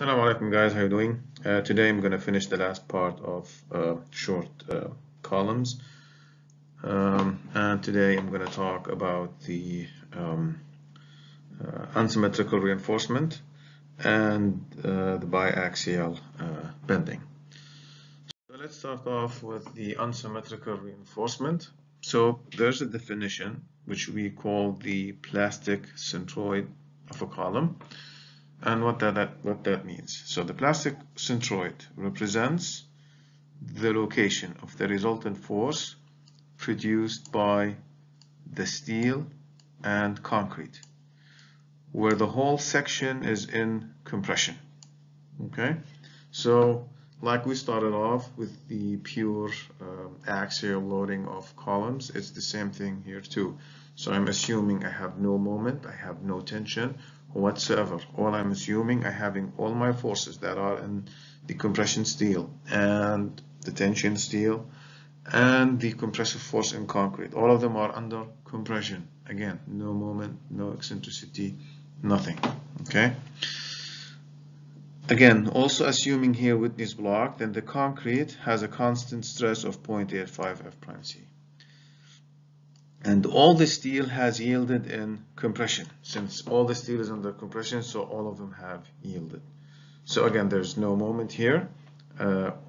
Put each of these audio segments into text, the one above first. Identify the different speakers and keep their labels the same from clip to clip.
Speaker 1: Assalamu alaikum guys, how you doing? Today I'm going to finish the last part of short columns, and today I'm going to talk about the unsymmetrical reinforcement and the biaxial bending. So let's start off with the unsymmetrical reinforcement. So there's a definition which we call the plastic centroid of a column. And what that means. So the plastic centroid represents the location of the resultant force produced by the steel and concrete, where the whole section is in compression. Okay, so like we started off with the pure axial loading of columns, it's the same thing here too. So I'm assuming I have no moment, I have no tension whatsoever. All I'm assuming, I having all my forces that are in the compression steel and the tension steel and the compressive force in concrete. All of them are under compression. Again, no moment, no eccentricity, nothing. Okay. Again, also assuming here Whitney's block, then the concrete has a constant stress of 0.85 F prime C. And all the steel has yielded in compression. Since all the steel is under compression, so all of them have yielded. So again, there's no moment here,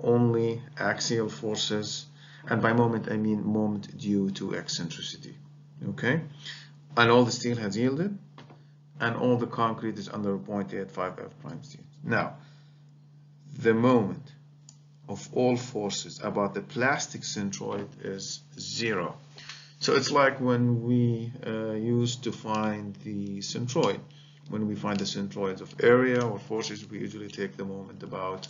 Speaker 1: only axial forces. And by moment, I mean moment due to eccentricity. Okay? And all the steel has yielded, and all the concrete is under 0.85 F prime C. Now, the moment of all forces about the plastic centroid is 0. So it's like when we used to find the centroid. When we find the centroids of area or forces, we usually take the moment about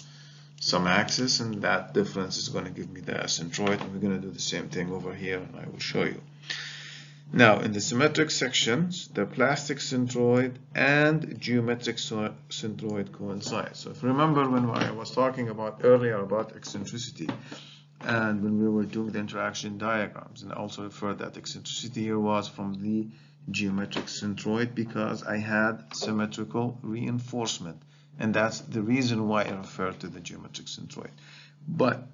Speaker 1: some axis, and that difference is going to give me the centroid. And we're going to do the same thing over here, and I will show you. Now, in the symmetric sections, the plastic centroid and geometric centroid coincide. So if you remember when I was talking about earlier about eccentricity, and when we were doing the interaction diagrams, and I also referred that eccentricity here was from the geometric centroid because I had symmetrical reinforcement, and that's the reason why I referred to the geometric centroid. But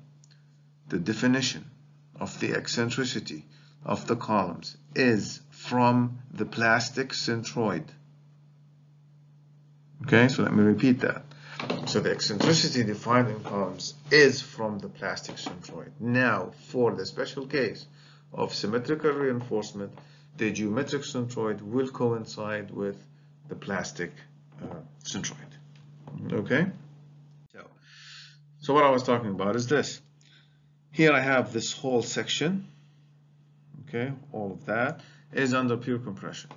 Speaker 1: the definition of the eccentricity of the columns is from the plastic centroid. Okay, so let me repeat that. So the eccentricity defined in columns is from the plastic centroid. Now, for the special case of symmetrical reinforcement, the geometric centroid will coincide with the plastic centroid. Okay? So what I was talking about is this. Here I have this whole section. Okay, all of that is under pure compression.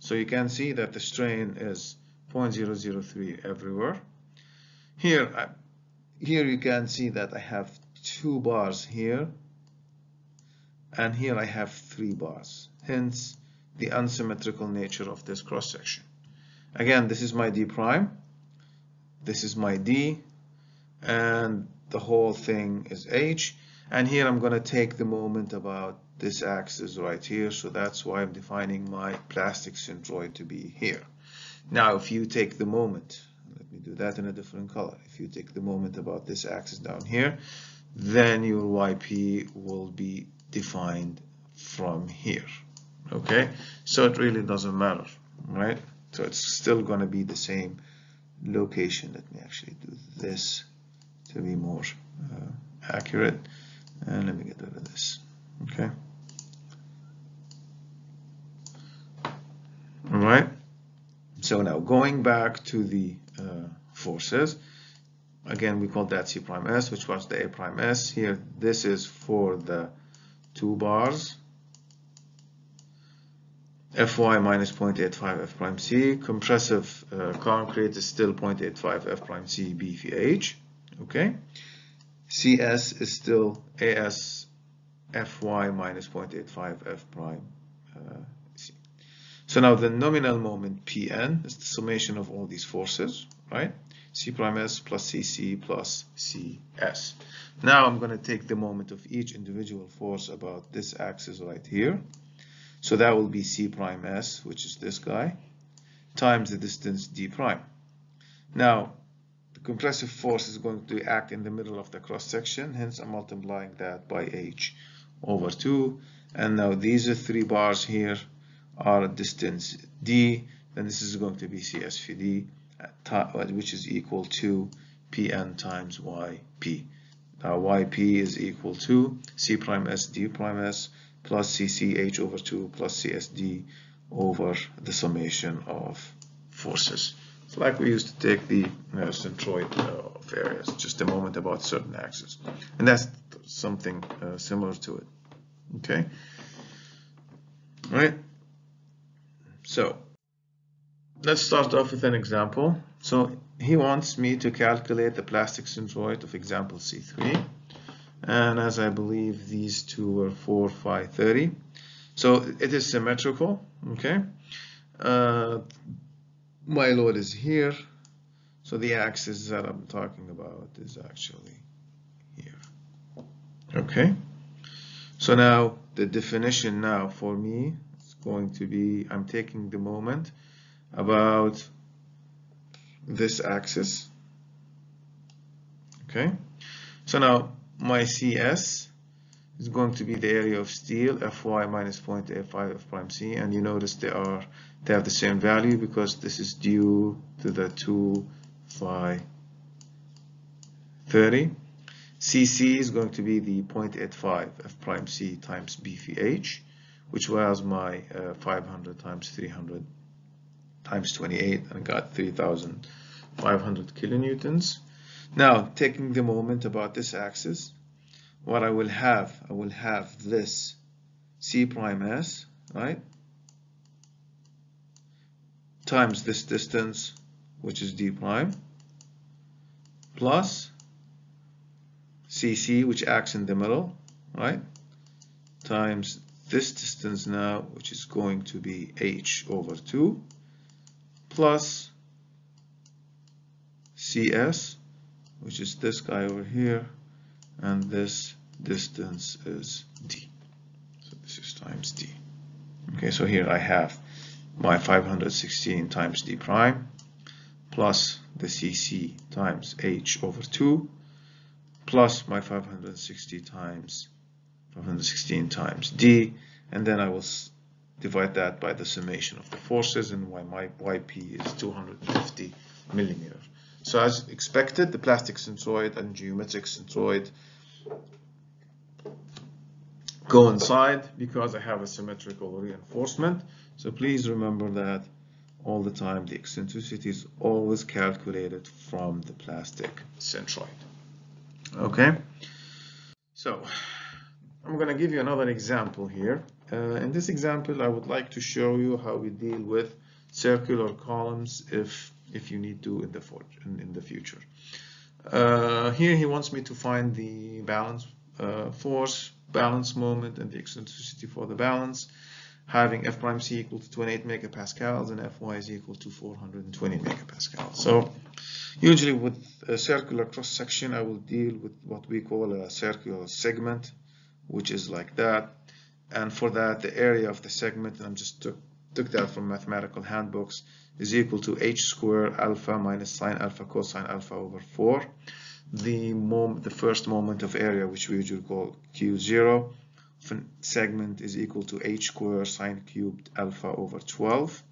Speaker 1: So you can see that the strain is 0.003 everywhere. Here you can see that I have 2 bars here, and here I have 3 bars. Hence, the unsymmetrical nature of this cross section. Again, this is my D prime, this is my D, and the whole thing is H. And here I'm going to take the moment about this axis right here, so that's why I'm defining my plastic centroid to be here. Now, if you take the moment, let me do that in a different color. If you take the moment about this axis down here, then your YP will be defined from here. Okay, so it really doesn't matter, right? So it's still going to be the same location. Let me actually do this to be more accurate. And let me get rid of this. Okay. All right. So now going back to the forces, again we call that C prime S, which was the A prime S. Here, this is for the 2 bars. Fy minus 0.85 F prime C. Compressive concrete is still 0.85 F prime C BFH. Okay. CS is still AS Fy minus 0.85 F prime C. So now the nominal moment Pn is the summation of all these forces, right? C prime S plus CC plus CS. Now I'm going to take the moment of each individual force about this axis right here. So that will be C prime S, which is this guy, times the distance D prime. Now, compressive force is going to act in the middle of the cross section, hence I'm multiplying that by h over 2. And now these are 3 bars here are distance d, then this is going to be CSVD, which is equal to Pn times Yp. Now Yp is equal to C prime S D prime S plus CCH over 2 plus CSD over the summation of forces. It's like we used to take the centroid of areas just a moment about certain axes, and that's something similar to it. Okay, right? So let's start off with an example. So he wants me to calculate the plastic centroid of example C3, and as I believe these two were 4, 5, 30. So it is symmetrical. Okay, my load is here, so the axis that I'm talking about is actually here. Okay, so now the definition now for me is going to be, I'm taking the moment about this axis. Okay, so now my CS is going to be the area of steel, Fy minus 0.85 F prime C, and you notice they have the same value because this is due to the 2 phi 30. CC is going to be the 0.85 F prime C times BPH, which was my 500 times 300 times 28, and I got 3,500 kilonewtons. Now, taking the moment about this axis, what I will have this C prime S, right, times this distance, which is D prime, plus CC, which acts in the middle, right, times this distance now, which is going to be H over 2, plus CS, which is this guy over here, and this distance is D. So this is times D. Okay, so here I have my 516 times D prime plus the CC times H over 2 plus my 516 times D, and then I will divide that by the summation of the forces, and my Yp is 250 millimeters. So as expected, the plastic centroid and geometric centroid coincide because I have a symmetrical reinforcement. So please remember that all the time. The eccentricity is always calculated from the plastic centroid. Okay, so I'm going to give you another example here. In this example, I would like to show you how we deal with circular columns if you need to in the future. Here he wants me to find the balance force, balance moment, and the eccentricity for the balance, having F prime C equal to 28 megapascals and Fy is equal to 420 megapascals. So usually with a circular cross section, I will deal with what we call a circular segment, which is like that. And for that, the area of the segment, and I just took that from mathematical handbooks, is equal to h squared alpha minus sine alpha cosine alpha over 4. The first moment of area, which we usually call Q0, of a segment is equal to h squared sine cubed alpha over 12.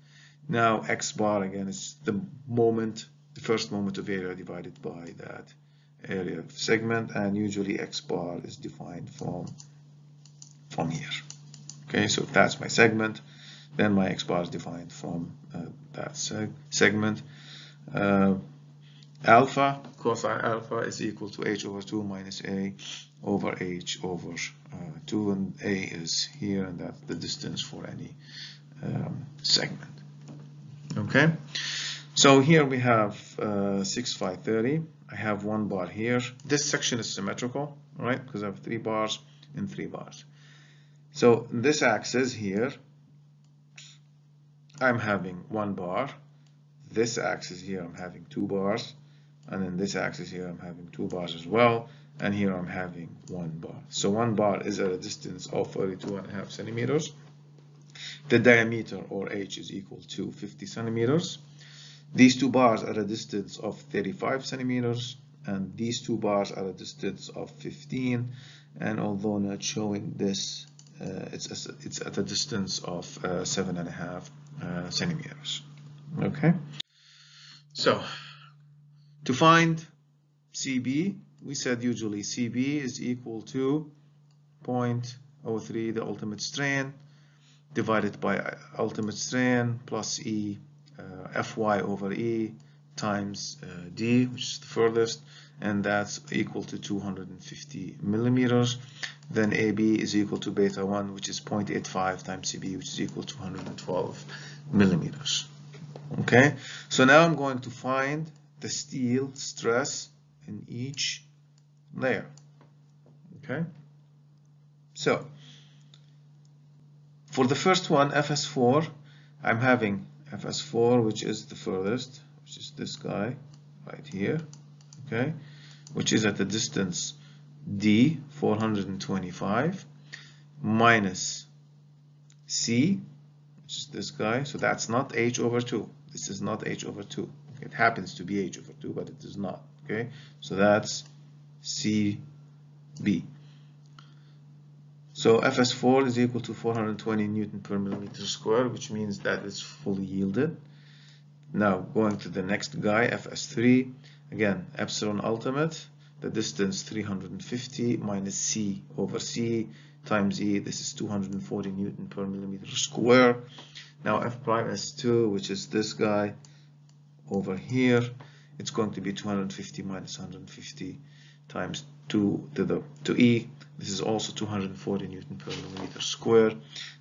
Speaker 1: Now x bar again is the first moment of area divided by that area of segment, and usually x bar is defined from here. Okay, so if that's my segment, then my x bar is defined from that segment. Alpha, cosine alpha is equal to h over 2 minus a over h over 2, and a is here, and that's the distance for any segment. Okay, so here we have 6, 5, 30. I have 1 bar here. This section is symmetrical, right, because I have 3 bars and 3 bars. So this axis here, I'm having 1 bar. This axis here, I'm having 2 bars. And then this axis here, I'm having 2 bars as well. And here I'm having 1 bar. So 1 bar is at a distance of 32.5 centimeters. The diameter, or h, is equal to 50 centimeters. These two bars are a distance of 35 centimeters, and these two bars are a distance of 15. And although not showing this, it's at a distance of 7.5 centimeters. Okay. So to find CB, we said usually CB is equal to 0.03, the ultimate strain, divided by ultimate strain plus E, Fy over E times D, which is the furthest, and that's equal to 250 millimeters. Then AB is equal to beta 1, which is 0.85 times CB, which is equal to 112 millimeters. Okay, so now I'm going to find the steel stress in each layer. Okay, so for the first one, FS4, I'm having FS4, which is the furthest, which is this guy right here, okay, which is at the distance D, 425, minus C, which is this guy, so that's not H over 2. This is not H over 2. It happens to be H over 2, but it is not, okay? So that's CB. So FS4 is equal to 420 Newton per millimeter square, which means that it's fully yielded. Now going to the next guy, FS3, again, epsilon ultimate, the distance 350 minus C over C times E, this is 240 Newton per millimeter square. Now F prime S2, which is this guy over here, it's going to be 250 minus 150 times 2 to E. This is also 240 Newton per millimeter square.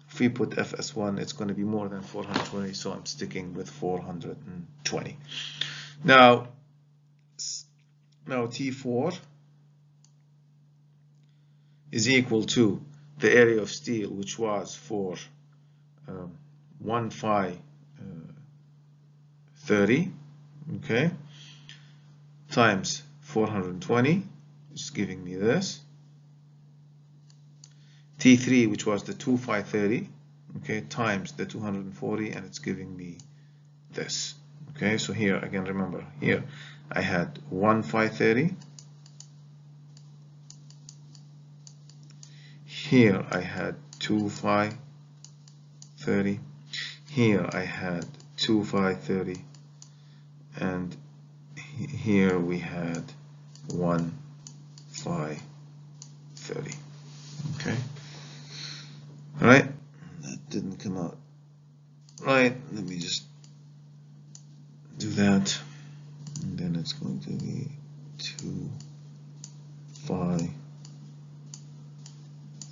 Speaker 1: If we put FS1, it's going to be more than 420, so I'm sticking with 420. Now T4 is equal to the area of steel, which was for 1 phi 30, okay, times 420, is giving me this. T3, which was the 2 phi 30, okay, times the 240, and it's giving me this. Okay, so here again, remember, here I had 1 phi 30. Here I had 2 phi 30. Here I had 2 phi 30. And here we had 1 phi 30. Okay. All right. That didn't come out right. Let me just do that. And then it's going to be 2 phi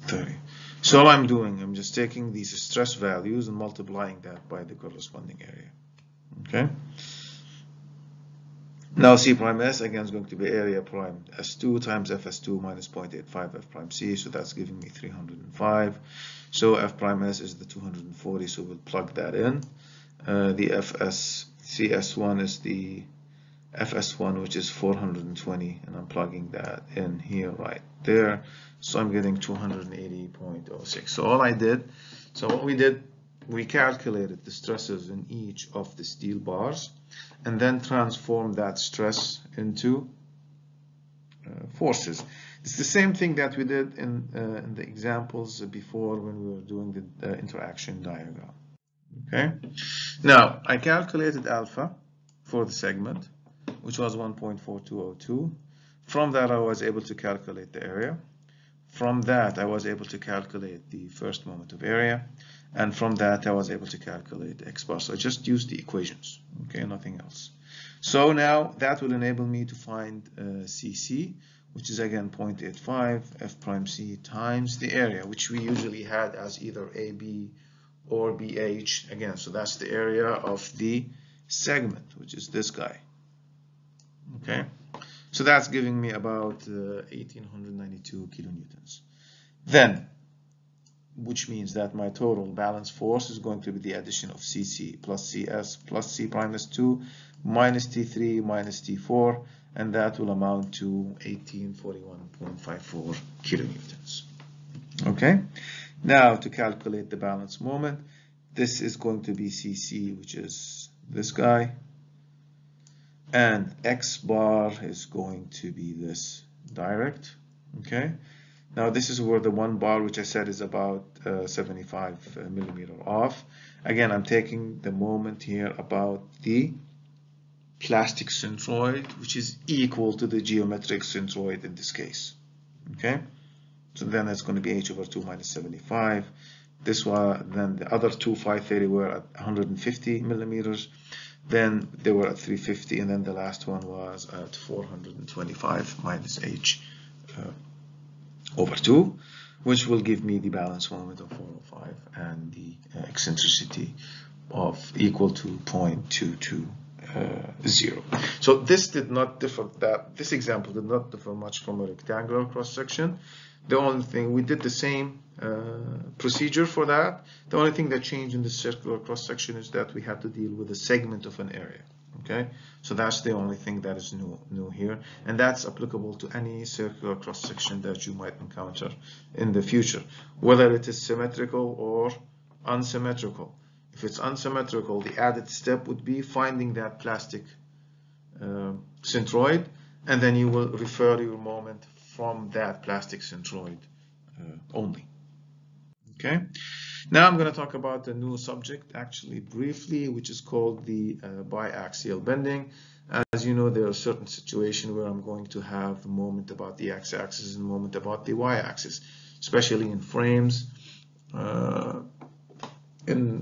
Speaker 1: 30. So all I'm doing, I'm just taking these stress values and multiplying that by the corresponding area. Okay. Now C prime S again is going to be area prime S2 times FS2 minus 0.85 F prime C, so that's giving me 305. So F prime S is the 240, so we'll plug that in. The CS1 is the FS1, which is 420, and I'm plugging that in here right there. So I'm getting 280.06. So what we did, we calculated the stresses in each of the steel bars, and then transformed that stress into forces. It's the same thing that we did in the examples before when we were doing the interaction diagram. Okay. Now I calculated alpha for the segment, which was 1.4202. From that I was able to calculate the area. From that I was able to calculate the first moment of area, and from that I was able to calculate X bar. So I just used the equations, okay, nothing else. So now that will enable me to find CC, which is again 0.85 F prime C times the area, which we usually had as either AB or BH again. So that's the area of the segment, which is this guy. Okay, so that's giving me about 1892 kilonewtons. Then, which means that my total balance force is going to be the addition of CC plus CS plus C prime S2 minus T3 minus T4, and that will amount to 1841.54 kilonewtons. Okay, now to calculate the balance moment, this is going to be CC, which is this guy, and x bar is going to be this direct. Okay, now this is where the 1 bar, which I said is about 75 millimeter off. Again, I'm taking the moment here about the plastic centroid, which is equal to the geometric centroid in this case. Okay, so then it's going to be h over 2 minus 75. This one, then the other two 530 were at 150 millimeters. Then they were at 350, and then the last one was at 425 minus h over 2, which will give me the balance moment of 405 and the eccentricity of equal to 0.220. So this did not differ, this example did not differ much from a rectangular cross section. The only thing, we did the same procedure for that. The only thing that changed in the circular cross section is that we had to deal with a segment of an area. Okay, so that's the only thing that is new here, and that's applicable to any circular cross section that you might encounter in the future, whether it is symmetrical or unsymmetrical. If it's unsymmetrical, the added step would be finding that plastic centroid, and then you will refer your moment from that plastic centroid only. Okay, now I'm going to talk about a new subject actually briefly, which is called the biaxial bending. As you know, there are certain situations where I'm going to have a moment about the x-axis and a moment about the y-axis, especially in frames, in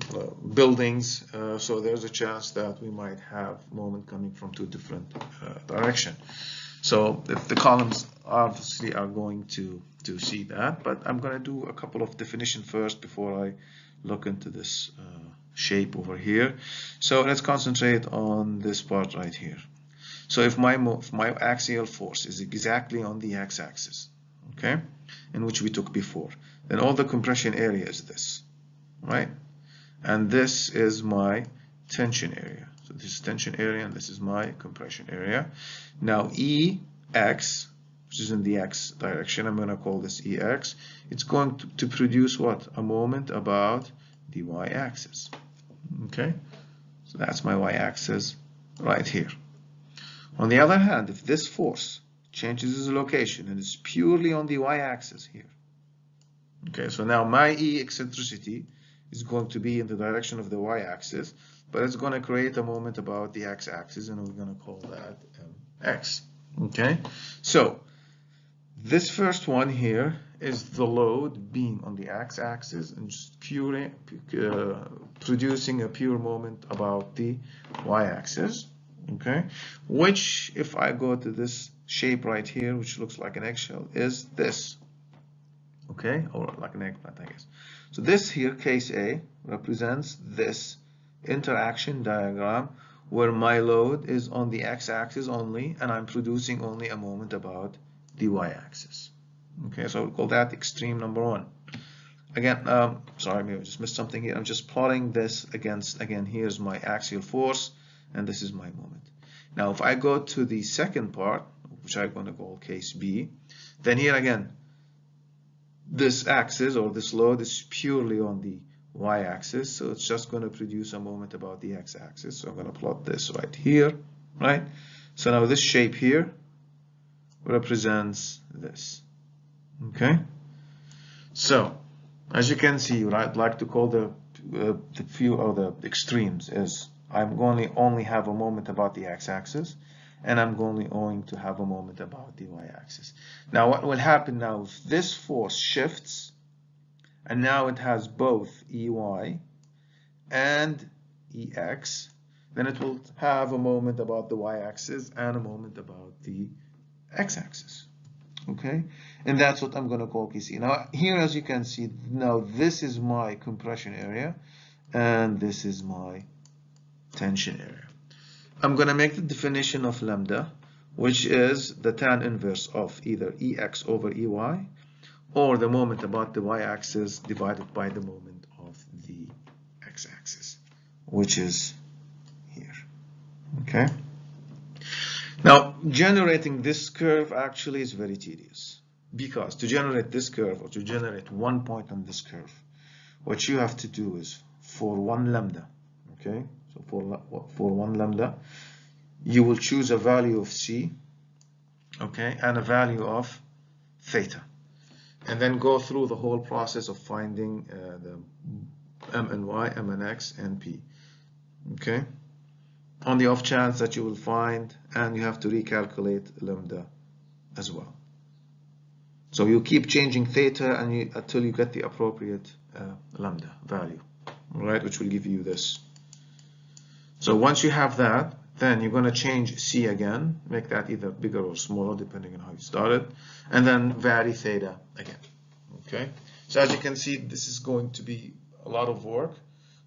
Speaker 1: buildings, so there's a chance that we might have moment coming from two different directions. So if the columns obviously are going to see that, but I'm going to do a couple of definitions first before I look into this shape over here. So let's concentrate on this part right here. So if my axial force is exactly on the x-axis, okay, in which we took before, then all the compression area is this, right? And this is my tension area. So this is tension area, and this is my compression area. Now EX, which is in the x direction, I'm going to call this EX. It's going to produce what? A moment about the y-axis. Okay, so that's my y-axis right here. On the other hand, if this force changes its location and is purely on the y-axis here, okay, so now my E eccentricity is going to be in the direction of the y-axis, but it's going to create a moment about the x-axis, and we're going to call that x. Okay, so this first one here is the load being on the x-axis and just producing a pure moment about the y-axis. Okay, which, if I go to this shape right here, which looks like an eggshell, is this. Okay, or like an eggplant, I guess. So this here, case A, represents this interaction diagram where my load is on the x-axis only, and I'm producing only a moment about the y-axis. Okay, so we'll call that extreme number 1. Again, sorry, maybe I just missed something here. I'm just plotting this against, again, here's my axial force, and this is my moment. Now, if I go to the second part, which I'm going to call case B, then here again, this axis or this load is purely on the y-axis, so it's just going to produce a moment about the x-axis. So I'm going to plot this right here, right? So now this shape here represents this. Okay, so as you can see, what I'd like to call the few or the extremes is I'm going to only have a moment about the x-axis, and I'm only going to have a moment about the y-axis. Now what will happen now if this force shifts, and now it has both EY and EX, then it will have a moment about the y-axis and a moment about the x-axis. Okay, and that's what I'm going to call KC. Now here, as you can see, now this is my compression area, and this is my tension area. I'm going to make the definition of lambda, which is the tan inverse of either EX over EY, or the moment about the y-axis divided by the moment of the x-axis, which is here. Okay. Now, generating this curve actually is very tedious, because to generate this curve, or to generate one point on this curve, what you have to do is for one lambda, okay, so for one lambda, you will choose a value of C, okay, and a value of theta, and then go through the whole process of finding the M and Y, M and X, and P, okay, on the off chance that you will find, and you have to recalculate lambda as well. So you keep changing theta until you get the appropriate lambda value, right, which will give you this. So once you have that, then you're going to change C again, make that either bigger or smaller depending on how you started, and then vary theta again. Okay, so as you can see, this is going to be a lot of work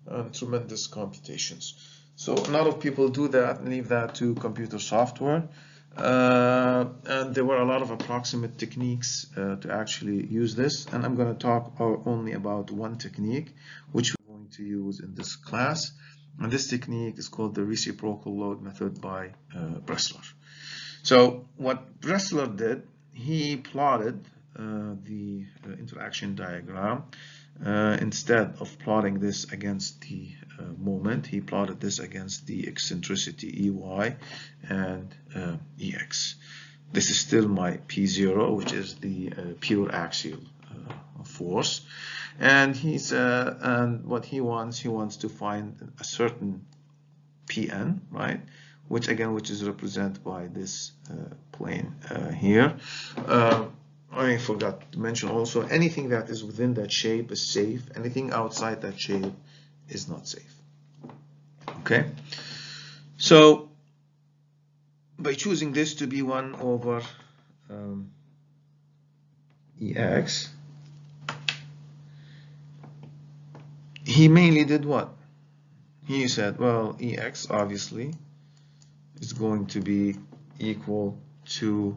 Speaker 1: and tremendous computations. So a lot of people do that and leave that to computer software. And there were a lot of approximate techniques to actually use this, and I'm going to talk only about one technique which we're going to use in this class, and this technique is called the reciprocal load method by Bressler. So what Bressler did, he plotted the interaction diagram. Instead of plotting this against the moment, he plotted this against the eccentricity EY and EX. This is still my P0, which is the pure axial force, and and what he wants to find a certain Pn, right? Which is represented by this plane here. I forgot to mention also, anything that is within that shape is safe. Anything outside that shape is not safe. Okay, so by choosing this to be 1 over EX, he mainly did what? He said, well, EX obviously is going to be equal to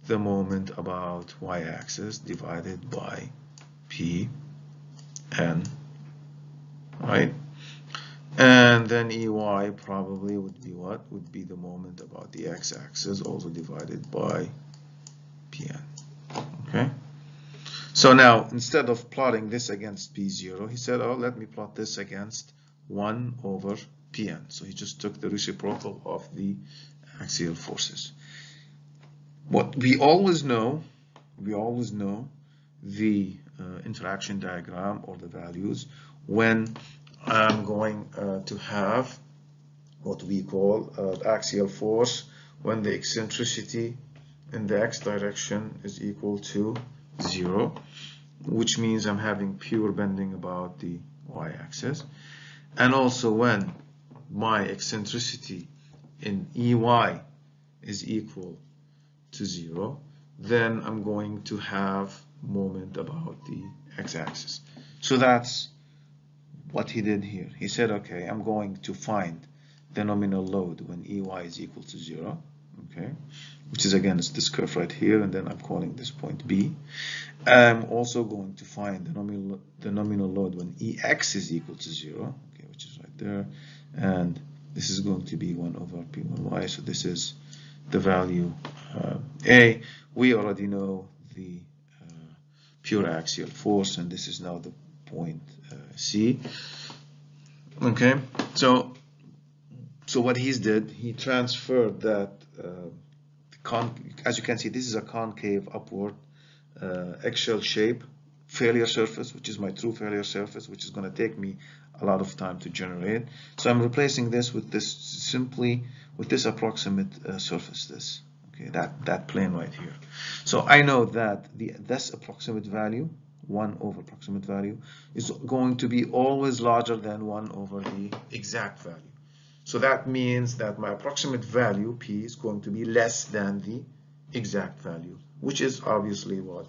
Speaker 1: the moment about y-axis divided by Pn, right? And then EY probably would be what? Would be the moment about the x-axis also divided by Pn, okay? So now, instead of plotting this against P0, he said, oh, let me plot this against 1 over Pn. So he just took the reciprocal of the axial forces. What we always know the interaction diagram or the values when I'm going to have what we call axial force when the eccentricity in the x direction is equal to 0, which means I'm having pure bending about the y-axis, and also when my eccentricity in EY is equal to 0, then I'm going to have moment about the x-axis. So that's what he did here. He said, okay, I'm going to find the nominal load when EY is equal to 0, okay, which is again it's this curve right here, and then I'm calling this point B. I'm also going to find the nominal load when EX is equal to 0, okay, which is right there, and this is going to be 1 over P1Y, so this is the value A. We already know the pure axial force, and this is now the point C. Okay, so what he's did, he transferred that as you can see, this is a concave upward eggshell shape failure surface, which is my true failure surface, which is going to take me a lot of time to generate. So I'm replacing this with this simply with this approximate surface, okay, that plane right here. So I know that this approximate value, 1 over approximate value, is going to be always larger than 1 over the exact value. So that means that my approximate value, P, is going to be less than the exact value, which is obviously what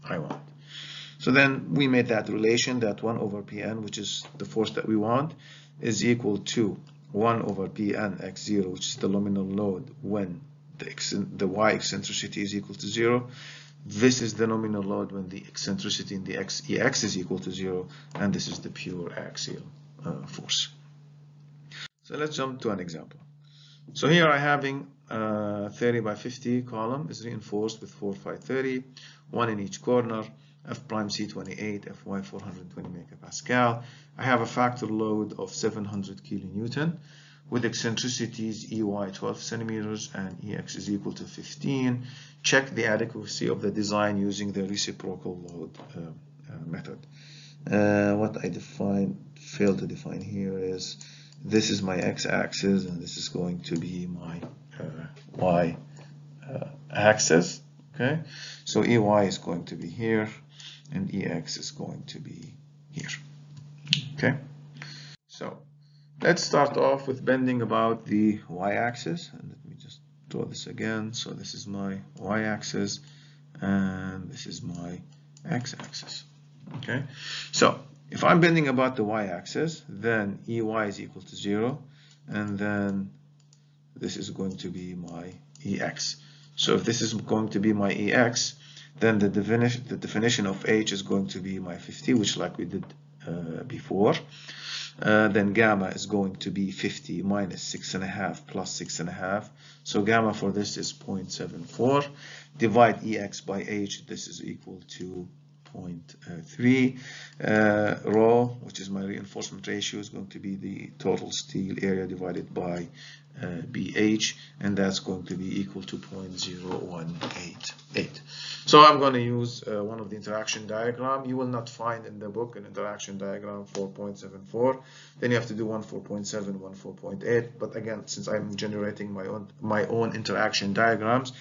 Speaker 1: I want. So then we made that relation that 1 over Pn, which is the force that we want, is equal to 1 over Pn x0, which is the nominal load when the y eccentricity is equal to 0. This is the nominal load when the eccentricity in the ex is equal to 0, and this is the pure axial force. So let's jump to an example. So here I'm having 30 by 50 column is reinforced with 4, 5, 30, 1 in each corner, F prime C 28, Fy 420 megapascal. I have a factor load of 700 kilonewton. with eccentricities EY 12 centimeters and EX is equal to 15. Check the adequacy of the design using the reciprocal load method. What I failed to define here is this is my x-axis and this is going to be my y-axis. Okay, so EY is going to be here and EX is going to be here. Okay, so let's start off with bending about the y-axis, and let me just draw this again. So this is my y-axis and this is my x-axis. Okay, so if I'm bending about the y-axis, then EY is equal to 0, and then this is going to be my EX. So if this is going to be my EX, then the definition of H is going to be my 50, which like we did before. Then gamma is going to be 50 minus 6.5 plus 6.5. So gamma for this is 0.74. Divide EX by H, this is equal to 0.3. Rho, which is my reinforcement ratio, is going to be the total steel area divided by BH, and that's going to be equal to 0.0188. So I'm going to use one of the interaction diagram. You will not find in the book an interaction diagram for 0.74. Then you have to do one 4.7, one 4.8. But again, since I'm generating my own interaction diagrams,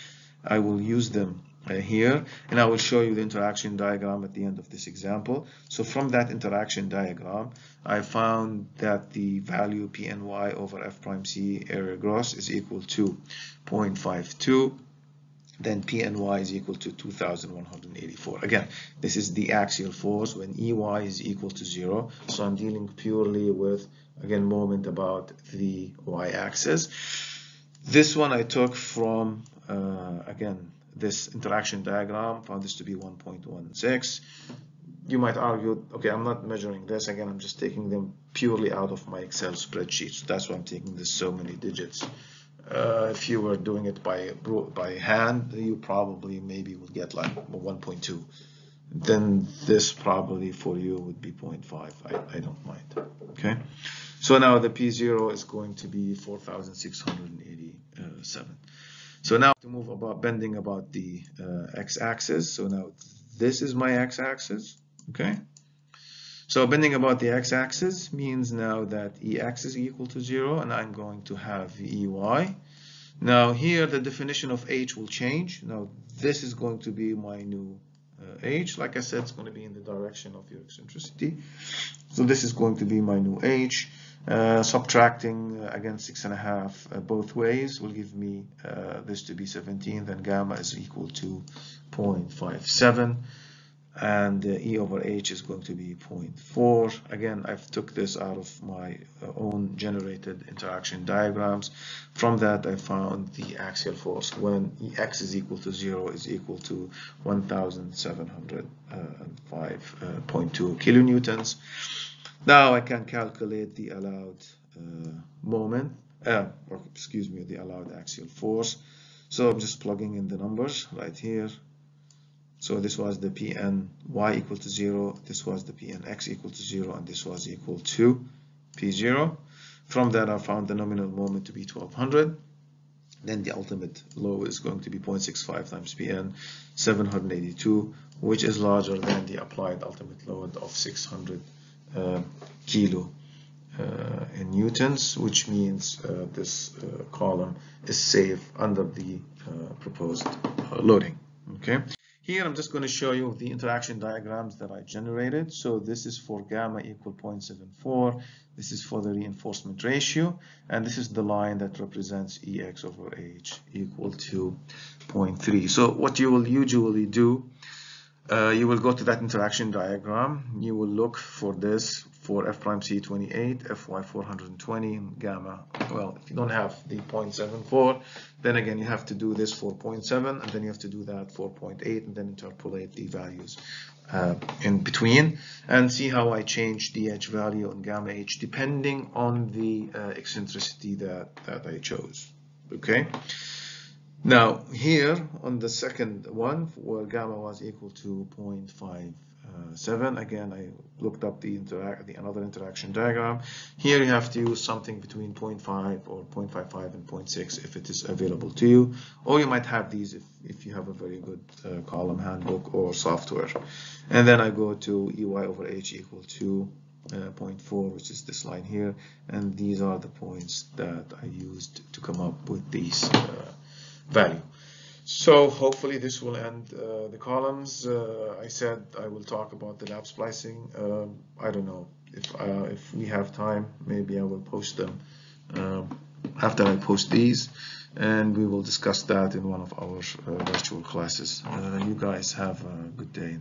Speaker 1: I will use them here, and I will show you the interaction diagram at the end of this example. So from that interaction diagram, I found that the value PNY over F prime C area gross is equal to 0.52. Then PNY is equal to 2,184. Again, this is the axial force when EY is equal to 0. So I'm dealing purely with, again, moment about the y-axis. This one I took from, again, this interaction diagram, found this to be 1.16. You might argue, okay, I'm not measuring this. Again, I'm just taking them purely out of my Excel spreadsheet. So that's why I'm taking this so many digits. If you were doing it by hand, you probably maybe would get like 1.2. Then this probably for you would be 0.5. I don't mind. Okay. So now the P0 is going to be 4,687. So now to move about bending about the x-axis. So now this is my x-axis. Okay. So bending about the x-axis means now that EX is equal to 0, and I'm going to have EY. Now here the definition of H will change. Now this is going to be my new H. Like I said, it's going to be in the direction of your eccentricity. So this is going to be my new H. Subtracting again 6.5 both ways will give me this to be 17. Then gamma is equal to 0.57. And E over H is going to be 0.4. Again, I've took this out of my own generated interaction diagrams. From that, I found the axial force when EX is equal to 0 is equal to 1,705.2 kilonewtons. Now I can calculate the allowed moment, the allowed axial force. So I'm just plugging in the numbers right here. So this was the PNY equal to 0, this was the PNX equal to 0, and this was equal to P0. From that, I found the nominal moment to be 1200. Then the ultimate load is going to be 0.65 times PN 782, which is larger than the applied ultimate load of 600 kilo in newtons, which means this column is safe under the proposed loading. Okay. Here I'm just going to show you the interaction diagrams that I generated. So this is for gamma equal 0.74. This is for the reinforcement ratio. And this is the line that represents EX over H equal to 0.3. So what you will usually do, you will go to that interaction diagram. You will look for this for F prime C 28, Fy 420, and gamma. Well, if you don't have the 0.74, then again you have to do this for 0.7, and then you have to do that for 0.8, and then interpolate the values in between, and see how I change DH value and gamma H depending on the eccentricity that I chose. Okay. Now here on the second one, where gamma was equal to 0.5 7. Again, I looked up the another interaction diagram. Here you have to use something between 0.5 or 0.55 and 0.6 if it is available to you, or you might have these if you have a very good column handbook or software. And then I go to EY over H equal to 0.4, which is this line here, and these are the points that I used to come up with these value. So hopefully this will end the columns. I said I will talk about the lap splicing. I don't know if we have time. Maybe I will post them after I post these, and we will discuss that in one of our virtual classes. You guys have a good day.